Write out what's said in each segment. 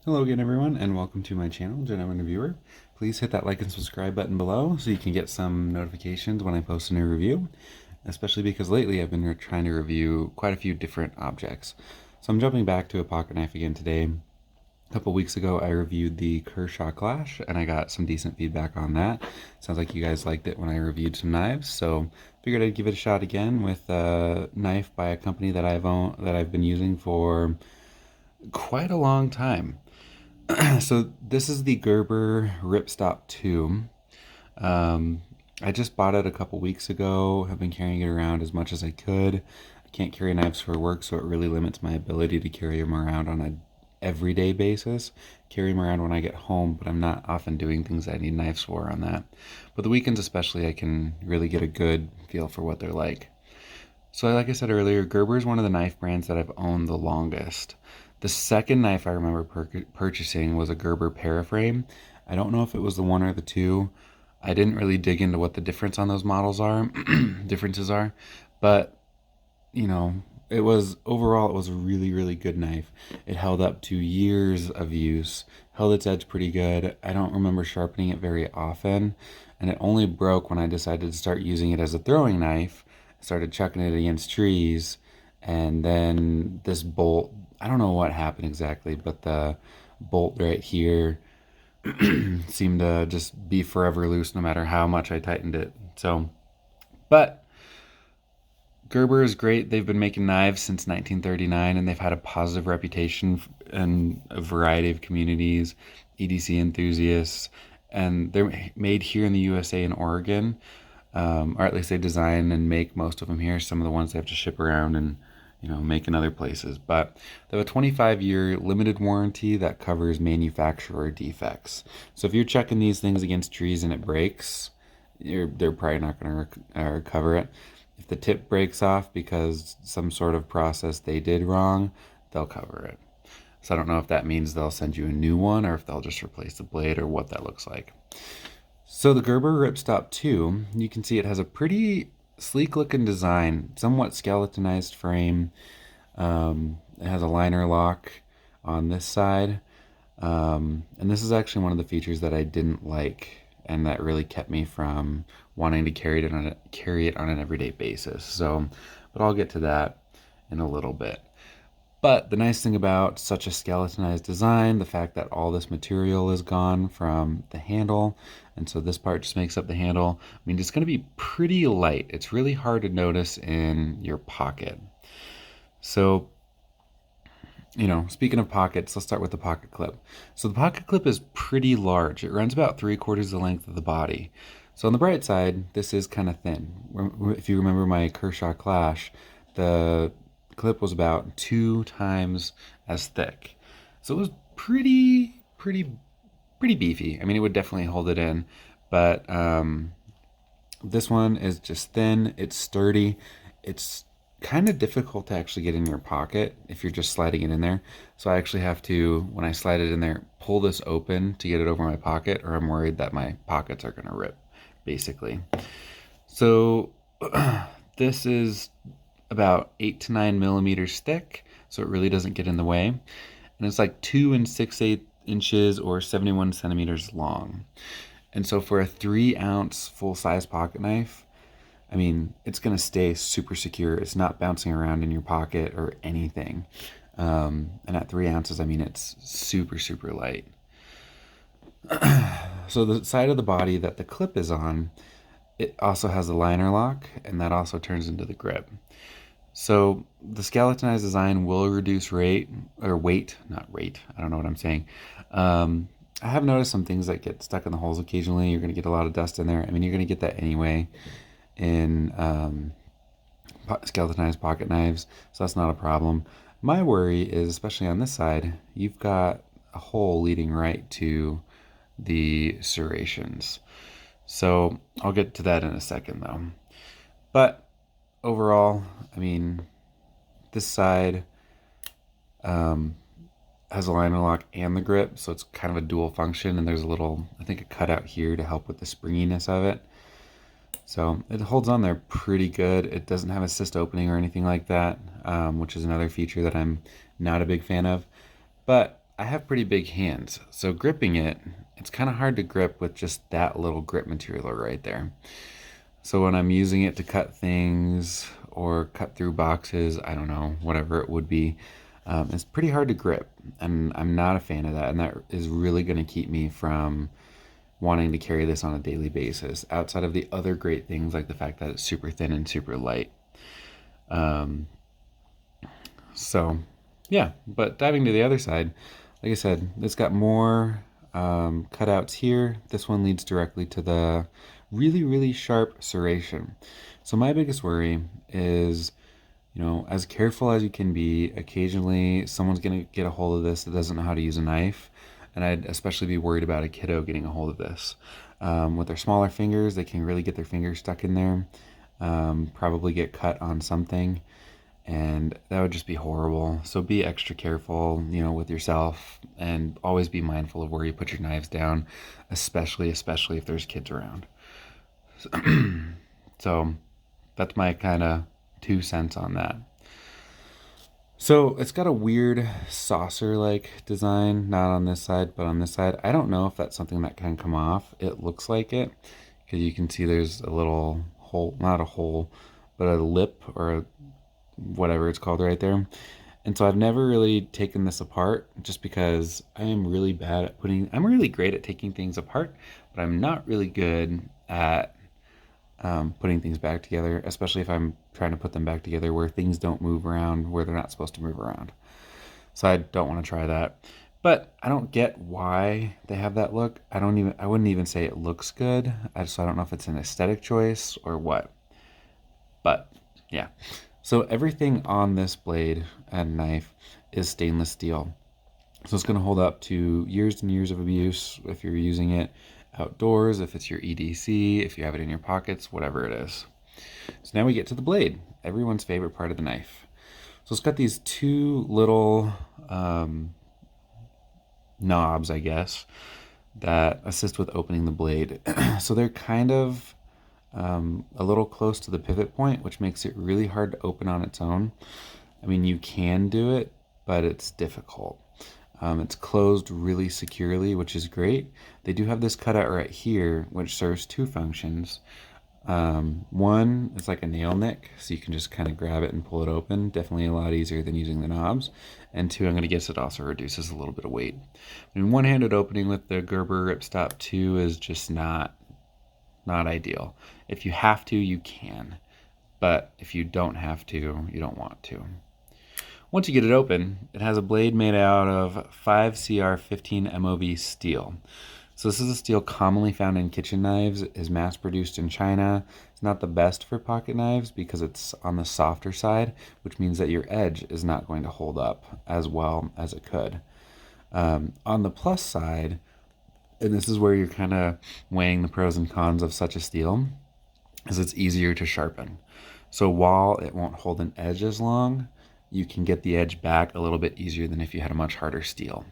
Hello again, everyone, and welcome to my channel, Gentleman Reviewer. Please hit that like and subscribe button below so you can get some notifications when I post a new review, especially because lately I've been trying to review quite a few different objects. So I'm jumping back to a pocket knife again today. A couple weeks ago, I reviewed the Kershaw Clash, and I got some decent feedback on that. Sounds like you guys liked it when I reviewed some knives, so figured I'd give it a shot again with a knife by a company that I've been using for quite a long time. So this is the Gerber Ripstop 2. Um, I just bought it a couple weeks ago. Have been carrying it around as much as I could. I can't carry knives for work, so it really limits my ability to carry them around on a everyday basis. Carry them around when I get home, but I'm not often doing things I need knives for on that. But the weekends especially, I can really get a good feel for what they're like. So like I said earlier, Gerber is one of the knife brands that I've owned the longest. The second knife I remember purchasing was a Gerber Paraframe. I don't know if it was the one or the two. I didn't really dig into what the difference on those models are, differences are, but you know, it was a really, really good knife. It held up to years of use, held its edge pretty good. I don't remember sharpening it very often, and it only broke when I decided to start using it as a throwing knife. I started chucking it against trees, and then this bolt, I don't know what happened exactly, but the bolt right here seemed to just be forever loose no matter how much I tightened it. So, but Gerber is great. They've been making knives since 1939, and they've had a positive reputation in a variety of communities, EDC enthusiasts, and they're made here in the USA in Oregon, or at least they design and make most of them here. Some of the ones they have to ship around and make in other places. But they have a 25-year limited warranty that covers manufacturer defects. So if you're checking these things against trees and it breaks, they're probably not going to recover it. If the tip breaks off because some sort of process they did wrong, they'll cover it. So I don't know if that means they'll send you a new one or if they'll just replace the blade or what that looks like. So the Gerber Ripstop 2, you can see it has a pretty sleek looking design, somewhat skeletonized frame. It has a liner lock on this side. And this is actually one of the features that I didn't like and that really kept me from wanting to carry it on an everyday basis. So, but I'll get to that in a little bit. But the nice thing about such a skeletonized design, the fact that all this material is gone from the handle, and so this part just makes up the handle, I mean, it's going to be pretty light. It's really hard to notice in your pocket. So, speaking of pockets, let's start with the pocket clip. So the pocket clip is pretty large. It runs about 3/4 the length of the body. So on the bright side, this is kind of thin. If you remember my Kershaw Clash, the clip was about 2 times as thick. So it was pretty beefy. I mean, it would definitely hold it in, but this one is just thin. It's sturdy. It's kind of difficult to actually get in your pocket if you're just sliding it in there. So I actually have to, when I slide it in there, pull this open to get it over my pocket, or I'm worried that my pockets are going to rip, basically. So this is about 8 to 9 millimeters thick, so it really doesn't get in the way. And it's like 2 6/8 inches or 71 centimeters long. And so for a 3-ounce full-size pocket knife, I mean, it's going to stay super secure. It's not bouncing around in your pocket or anything. And at 3 ounces, I mean, it's super, super light. So the side of the body that the clip is on, it also has a liner lock, and that also turns into the grip. So the skeletonized design will reduce weight, not rate. I don't know what I'm saying. I have noticed some things that get stuck in the holes occasionally. You're going to get a lot of dust in there. I mean, you're going to get that anyway in skeletonized pocket knives, so that's not a problem. My worry is, especially on this side, you've got a hole leading right to the serrations. So I'll get to that in a second though. But overall, I mean, this side has a liner lock and the grip, so it's kind of a dual function, and there's a little, I think, a cutout here to help with the springiness of it. So it holds on there pretty good. It doesn't have a cyst opening or anything like that, which is another feature that I'm not a big fan of. But I have pretty big hands, so gripping it, it's kind of hard to grip with just that little grip material right there. So when I'm using it to cut things or cut through boxes, I don't know, whatever it would be, it's pretty hard to grip. And I'm not a fan of that. And that is really going to keep me from wanting to carry this on a daily basis, outside of the other great things like the fact that it's super thin and super light. Um, so, yeah, but diving to the other side, like I said, it's got more cutouts here. This one leads directly to the really, really sharp serration. So my biggest worry is, as careful as you can be, occasionally someone's going to get a hold of this that doesn't know how to use a knife. And I'd especially be worried about a kiddo getting a hold of this. With their smaller fingers, they can really get their fingers stuck in there, probably get cut on something, and that would just be horrible. So be extra careful, with yourself, and always be mindful of where you put your knives down, especially if there's kids around. So that's my kind of 2 cents on that. So it's got a weird saucer-like design, not on this side, but on this side. I don't know if that's something that can come off. It looks like it, because you can see there's a little hole, not a hole, but a lip or whatever it's called right there. And so I've never really taken this apart, just because I am really bad at I'm really great at taking things apart, but I'm not really good at putting things back together, especially if I'm trying to put them back together where things don't move around where they're not supposed to move around. So I don't want to try that. But I don't get why they have that look. I wouldn't even say it looks good. I don't know if it's an aesthetic choice or what. But yeah. So everything on this blade and knife is stainless steel. So it's going to hold up to years and years of abuse if you're using it outdoors, if it's your EDC, if you have it in your pockets, whatever it is. So now we get to the blade, everyone's favorite part of the knife. So it's got these 2 little knobs, I guess, that assist with opening the blade. So they're kind of a little close to the pivot point, which makes it really hard to open on its own. I mean, you can do it, but it's difficult. It's closed really securely, which is great. They do have this cutout right here, which serves 2 functions. One is like a nail nick, so you can just kind of grab it and pull it open. Definitely a lot easier than using the knobs. And 2, I'm going to guess it also reduces a little bit of weight. I mean, one-handed opening with the Gerber Ripstop 2 is just not ideal. If you have to, you can. But if you don't have to, you don't want to. Once you get it open, it has a blade made out of 5CR15 MOV steel. So this is a steel commonly found in kitchen knives. It is mass produced in China. It's not the best for pocket knives because it's on the softer side, which means that your edge is not going to hold up as well as it could. On the plus side, and this is where you're kind of weighing the pros and cons of such a steel, is it's easier to sharpen. So while it won't hold an edge as long, you can get the edge back a little bit easier than if you had a much harder steel.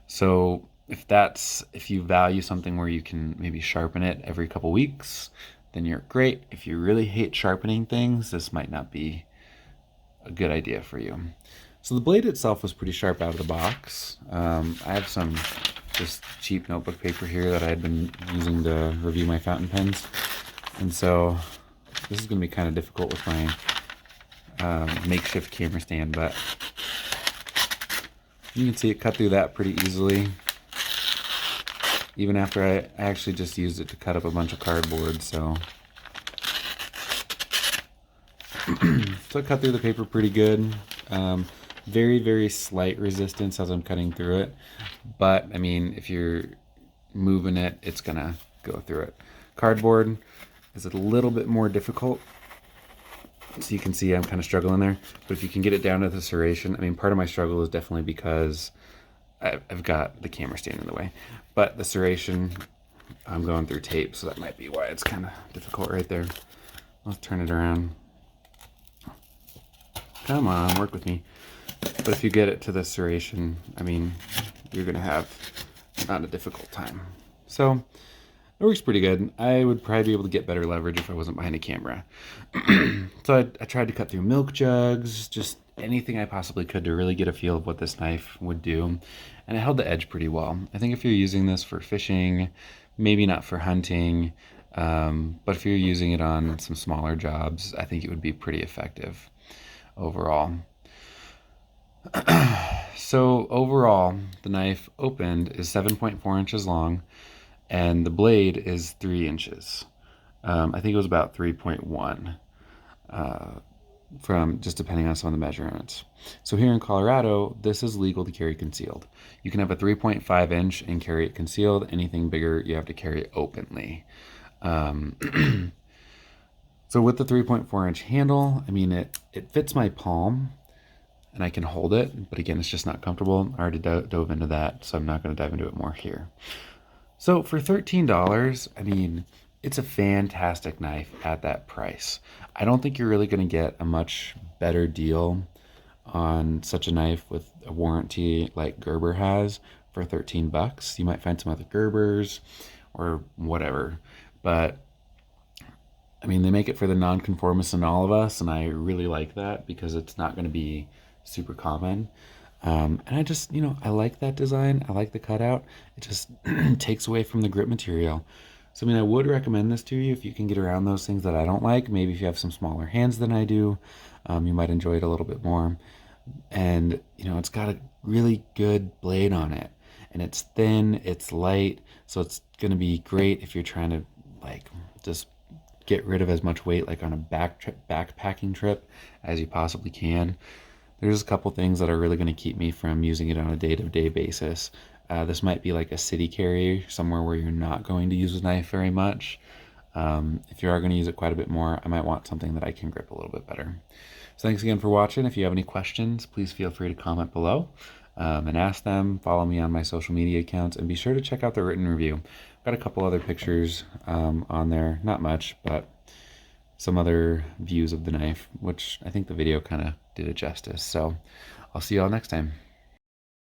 So if you value something where you can maybe sharpen it every couple weeks, then you're great. If you really hate sharpening things, this might not be a good idea for you. So the blade itself was pretty sharp out of the box. I have some just cheap notebook paper here that I had been using to review my fountain pens. And so this is going to be kind of difficult with my makeshift camera stand, but you can see it cut through that pretty easily, even after I actually just used it to cut up a bunch of cardboard. So so it cut through the paper pretty good. Very, very slight resistance as I'm cutting through it, but I mean, if you're moving it, it's gonna go through it. Cardboard is a little bit more difficult. So you can see I'm kind of struggling there, but if you can get it down to the serration, I mean, part of my struggle is definitely because I've got the camera stand in the way, but the serration, I'm going through tape, so that might be why it's kind of difficult right there. Let's turn it around. Come on, work with me. But if you get it to the serration, I mean, you're gonna have not a difficult time. So It works pretty good. I would probably be able to get better leverage if I wasn't behind a camera. So I tried to cut through milk jugs, just anything I possibly could to really get a feel of what this knife would do. And it held the edge pretty well. I think if you're using this for fishing, maybe not for hunting, but if you're using it on some smaller jobs, I think it would be pretty effective overall. So overall, the knife opened is 7.4 inches long, and the blade is 3 inches. I think it was about 3.1 from just depending on some of the measurements. So here in Colorado, this is legal to carry concealed. You can have a 3.5 inch and carry it concealed. Anything bigger, you have to carry it openly. So with the 3.4 inch handle, I mean, it fits my palm and I can hold it, but again, it's just not comfortable. I already dove into that, so I'm not going to dive into it more here. So for $13, I mean, it's a fantastic knife at that price. I don't think you're really going to get a much better deal on such a knife with a warranty like Gerber has for 13 bucks. You might find some other Gerbers or whatever, but I mean, they make it for the nonconformists in all of us, and I really like that because it's not going to be super common. And I just, I like that design. I like the cutout. It just takes away from the grip material. So, I mean, I would recommend this to you if you can get around those things that I don't like. Maybe if you have some smaller hands than I do, you might enjoy it a little bit more. And, it's got a really good blade on it. And it's thin, it's light, so it's going to be great if you're trying to, like, just get rid of as much weight, like on a backpacking trip as you possibly can. There's a couple things that are really going to keep me from using it on a day-to-day basis. This might be like a city carry, somewhere where you're not going to use a knife very much. If you are going to use it quite a bit more, I might want something that I can grip a little bit better. So thanks again for watching. If you have any questions, please feel free to comment below and ask them. Follow me on my social media accounts, and be sure to check out the written review. I've got a couple other pictures on there, not much, but some other views of the knife, which I think the video kind of did it justice. So I'll see y'all next time.